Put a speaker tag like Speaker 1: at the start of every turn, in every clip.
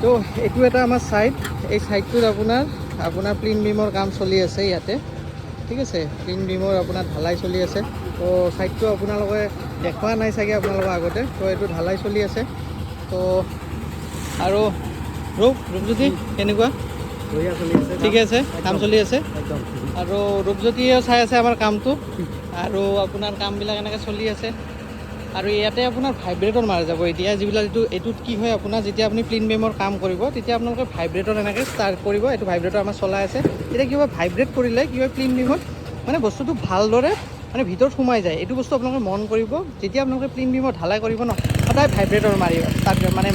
Speaker 1: তো এইটো এটা আমাৰ ছাইড, এই ছাইডটোত আপোনাৰ প্লিন বিমৰ কাম চলি আছে ইয়াতে, ঠিক আছে। প্লিন বিমৰ আপোনাৰ ঢালাই চলি আছে। তো ছাইডটো আপোনালোকে দেখুওৱা নাই চাগে আপোনালোকৰ আগতে। তো এইটো ঢালাই চলি আছে। তো আৰু ৰূপজ্যোতি কেনেকুৱা? ঠিকে আছে, কাম চলি আছে। আৰু ৰূপজ্যোতিয়েও চাই আছে আমাৰ কামটো, আৰু আপোনাৰ কামবিলাক এনেকৈ চলি আছে। আৰু ইয়াতে আপোনাৰ ভাইব্ৰেটৰ মাৰা যাব এতিয়া, যিবিলাক এইটোত কি হয় আপোনাৰ, যেতিয়া আপুনি প্লিন বিমৰ কাম কৰিব তেতিয়া আপোনালোকে ভাইব্ৰেটৰ এনেকৈ ষ্টাৰ্ট কৰিব। এইটো ভাইব্ৰেটৰ আমাৰ চলাই আছে। তেতিয়া কি হয়, ভাইব্ৰেট কৰিলে কি হয়, প্লিন বিমত মানে বস্তুটো ভালদৰে মানে ভিতৰত সোমাই যায়। এইটো বস্তু আপোনালোকে মন কৰিব, যেতিয়া আপোনালোকে প্লিন বিমত ঢালাই কৰিব ন, সদায় ভাইব্ৰেটৰ মাৰিব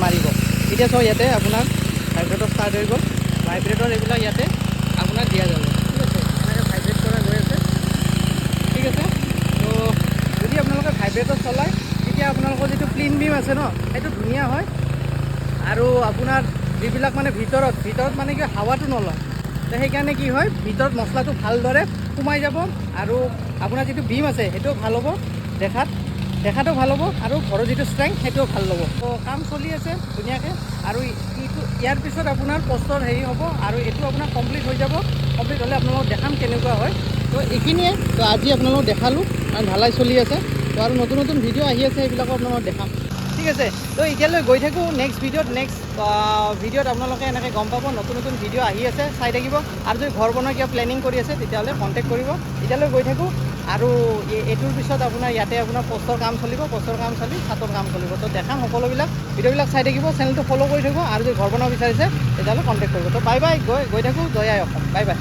Speaker 1: মাৰিব। এতিয়া চাওক ইয়াতে আপোনাৰ ভাইব্ৰেটৰ ষ্টাৰ্ট হৈ গ'ল। ভাইব্ৰেটৰ এইবিলাক ইয়াতে আপোনাৰ দিয়া যাব, ঠিক আছে। এনেকৈ ভাইব্ৰেট কৰা গৈ আছে, ঠিক আছে। তো যদি আপোনালোকে ভাইব্ৰেটৰ চলায় তেতিয়া আপোনালোকৰ যিটো প্লিন বিম আছে ন, সেইটো ধুনীয়া হয়। আৰু আপোনাৰ যিবিলাক মানে ভিতৰত মানে কি হাৱাটো নলয়, তো সেইকাৰণে কি হয়, ভিতৰত মছলাটো ভালদৰে সোমাই যাব। আৰু আপোনাৰ যিটো বিম আছে সেইটোও ভাল হ'ব, দেখাটো ভাল হ'ব, আৰু ঘৰৰ যিটো ষ্ট্ৰেংথ সেইটোও ভাল হ'ব। তো কাম চলি আছে ধুনীয়াকৈ। আৰু ইয়াৰ পিছত আপোনাৰ পষ্টৰ হেৰি হ'ব, আৰু এইটো আপোনাৰ কমপ্লিট হৈ যাব। কমপ্লিট হ'লে আপোনালোকক দেখাম কেনেকুৱা হয়। তো এইখিনিয়ে, তো আজি আপোনালোকক দেখালোঁ, আৰু ঢালাই চলি আছে। তো আৰু নতুন ভিডিঅ' আহি আছে, সেইবিলাকো আপোনালোকক দেখাম, ঠিক আছে। তো এতিয়ালৈ গৈ থাকোঁ নেক্সট ভিডিঅ'ত আপোনালোকে এনেকৈ গম পাব নতুন ভিডিঅ' আহি আছে, চাই থাকিব। আৰু যদি ঘৰ বনোৱা কিবা প্লেনিং কৰি আছে তেতিয়াহ'লে কণ্টেক্ট কৰিব। এতিয়ালৈ গৈ থাকোঁ। আৰু এইটোৰ পিছত আপোনাৰ ইয়াতে আপোনাৰ পষ্টৰ কাম চলিব, পষ্টৰ কাম চলি ছাতৰ কাম চলিব। তো দেখাম সকলোবিলাক, ভিডিঅ'বিলাক চাই থাকিব, চেনেলটো ফ'ল' কৰি থাকিব। আৰু যদি ঘৰ বনাব বিচাৰিছে তেতিয়াহ'লে কণ্টেক্ট কৰিব। তো বাই বাই, গৈ থাকোঁ। জয় আই অসম, বাই বাই।